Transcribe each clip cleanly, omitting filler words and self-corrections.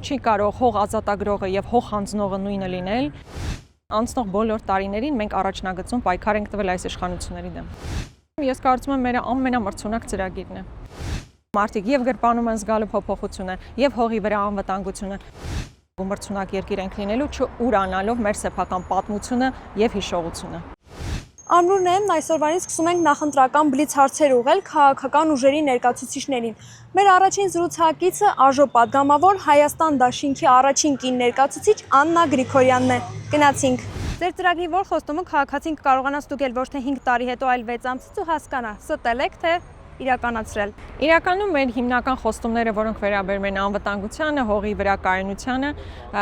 չի կարող հող ազատագրողը եւ հող հանձնողը նույնը լինել։ Անցնող բոլոր տարիներին մենք առաջնագծում պայքար ենք տվել այս իշխանությունների դեմ։ Ես կարծում եմ մեր ամենամրցունակ ծրագիրն է։ Մարդիկ եւ գրպանում են զգալու փոփոխությունը, եւ հողի վրա անվտանգությունը։ Մրցունակ երկիր ենք լինելու չուրանալով մեր սեփական պատմությունը եւ հիշողությունը։ Անրուներն այսօրվանից սկսում ենք նախընտրական բլից հարցեր ուղղել քաղաքական ուժերի ներկայացուցիչներին։ Մեր առաջին զրուցակիցը Աժո պատգամավոր Հայաստան դաշինքի առաջին կին ներկայացուցիչ Աննա Գրիգորյանն է։ Գնացինք։ Ձեր ծրագրի որ խոստումը քաղաքացին կկարողանա ստուգել ոչ թե 5 տարի հետո, այլ 6 ամսից ու հասկանա, ստել եք թե իրականացրել։ Իրականում մեր հիմնական խոստումները, որոնք վերաբերում են անվտանգությանը, հողի վրա կայունությանը,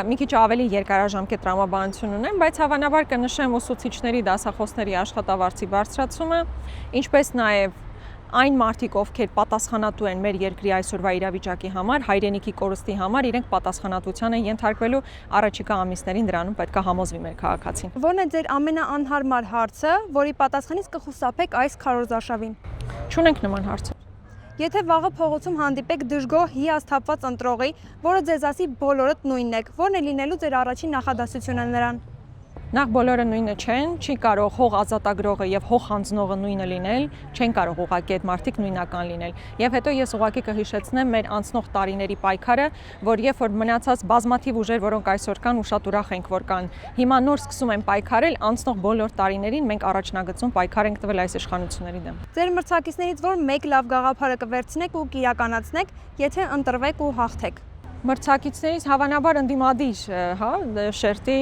մի քիչ ավելի երկարաժամկետ տրամաբանություն ունեն, բայց հավանաբար կնշեմ ուսուցիչների, դասախոսների աշխատավարձի բարձրացումը, ինչպես նաև այն մարդիկ, ովքեր պատասխանատու են մեր երկրի այսօրվա իրավիճակի համար, հայրենիքի կորստի համար, իրենք պատասխանատվության են ենթարկվելու առաջիկա ամիսներին, դրանում պետք է համոզվի մեր քաղաքացին։ Որն է ձեր ամենաանհարմար հարցը, որի պատասխանից կխուսափեք այս քարոզարշավին։ Չունենք նման հարցեր։ Եթե վաղը փողոցում հանդիպեք դժգոհ հիասթափված ընտրողի, որը ձեզ ասի բոլորդ նույնն եք, ո՞րն է լինելու ձեր առաջին նախադասությունը նրան։ Նախ բոլորը նույնը չեն, չի կարող հող ազատագրողը եւ հող հանձնողը նույնը լինել, չեն կարող ուղղակի այդ մարդիկ նույնական լինել։ Եվ հետո ես ուղղակի կհիշեցնեմ մեր անցնող տարիների պայքարը, որ երբ որ մնացած բազմաթիվ ուժեր, որոնք այսօր կան ու շատ ուրախ ենք, որ կան, հիմա նոր սկսում են պայքարել, անցնող բոլոր տարիներին մենք առաջնագծում պայքար ենք տվել այս իշխանությունների դեմ։ Ձեր մրցակիցներից որ մեկ լավ գաղափարը կվերցնեք ու կիրականացնեք, եթե ընտրվեք ու հաղթեք։ Մրցակիցներից հավանաբար ընդդիմադիր, շերտի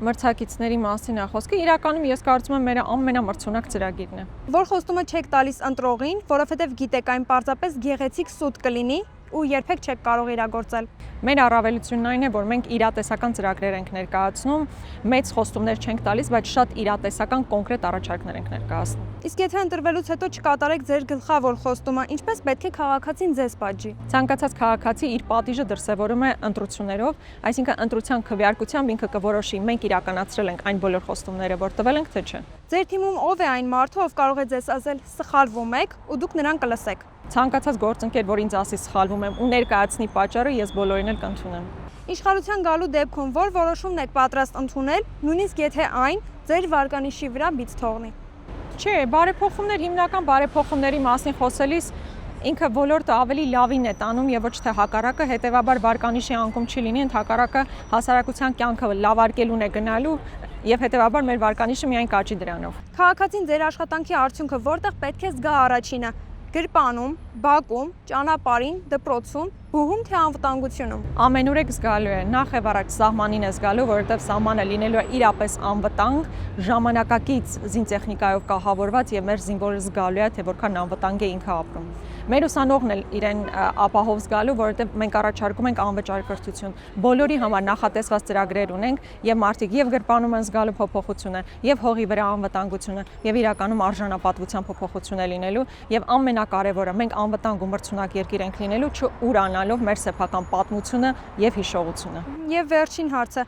մրցակիցների մասին է խոսքը, իրականում ես կարծում եմ մեր ամենամրցունակ ծրագիրն է։ Որ խոստումը չեք տալիս ընտրողին, որովհետև գիտեք այն պարզապես գեղեցիկ սուտ կլինի ու երբեք չեք կարող իրագործել։ Մեր առավելությունն այն է, որ մենք իրատեսական ծրագրեր ենք ներկայացնում, մեծ խոստումներ չենք տալիս, բայց շատ իրատեսական կոնկրետ առաջարկներ ենք ներկայացնում։ Իսկ եթե ընտրվելուց հետո չկատարեք ձեր գլխավոր խոստումը, ինչպես պետք է քաղաքացին ձեզ պատժի։ Ցանկացած քաղաքացի իր պատիժը դրսևորում է ընտրություններով, այսինքն ընտրության քվեարկությամբ ինքը կորոշի մենք իրականացրել ենք այն բոլոր խոստումները, որ տվել ենք, թե չէ։ Ձեր թիմում ով է այն մարդը, ով կարող է ձեզ ասել սխալվում եք ու դուք նրան կլսեք։ Ցանկացած գործընկեր, որ ինձ ասի սխալվում եմ ու ներկայացնի պատճառը, ես բոլորին էլ կընդունեմ։ Իշխանության գալու դեպքում որ որոշումն եք պատրաստ ընդունել, նույնիսկ եթե այն ձեր վարկանիշի վրա բիծ թողնի։ Չէ, բարեփոխումներ, հիմնական բարեփոխումների մասին խոսելիս ինքը ոլորտը ավելի լավին է տանում եւ ոչ թե հակառակը, հետեւաբար վարկանիշի անկում չի լինի, ընդհակառակը հասարակության կյանքը լավարկելուն է գնալու եւ հետեւաբար մեր վարկանիշը միայն կաճի դրանով։ Քաղաքացին ձեր աշխատանքի արդյունքը որտեղ պետք է զգա առաջինը՝ գրպանում, բակում, ճանապարհին, դպրոցում, բուհում թե անվտանգությունում։ Ամենուր եք զգալու է, նախ եւ առաջ սահմանին է զգալու, որովհետեւ սահմանը լինելու է իրապես անվտանգ, ժամանակակից զինտեխնիկայով կահավորված եւ մեր զինվորը զգալու է, թե որքան անվտանգ է ինքը ապրում։ Մեր ուսանողն էլ իրեն ապահով զգալու, որովհետեւ մենք առաջարկում ենք անվճար կրթություն։ Բոլորի համար նախատեսված ծրագրեր ունենք եւ մարդիկ եւ գրպանում են զգալու փոփոխությունը, եւ հողի վրա անվտանգությունը, եւ իրականում արժանապատվության փոփոխություն է լինելու, եւ ամենակարևորը մենք անվտանգ ու մրցունակ երկիր ենք լինելու չուրանալով մեր սեփական պատմությունը եւ հիշողությունը։ Եվ վերջին հարցը,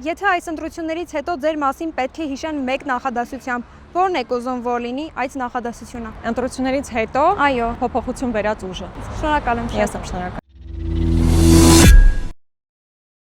եթե այս ընտրություններից հետո ձեր մասին պետք է հիշեն մեկ նախադասությամբ, ո՞րն եք ուզում որ լինի այդ նախադասությունը։ Ընտրություններից հետո այո, փոփոխություն բերած ուժը։ Շնորհակալ եմ։ Ես եմ շնորհակալ։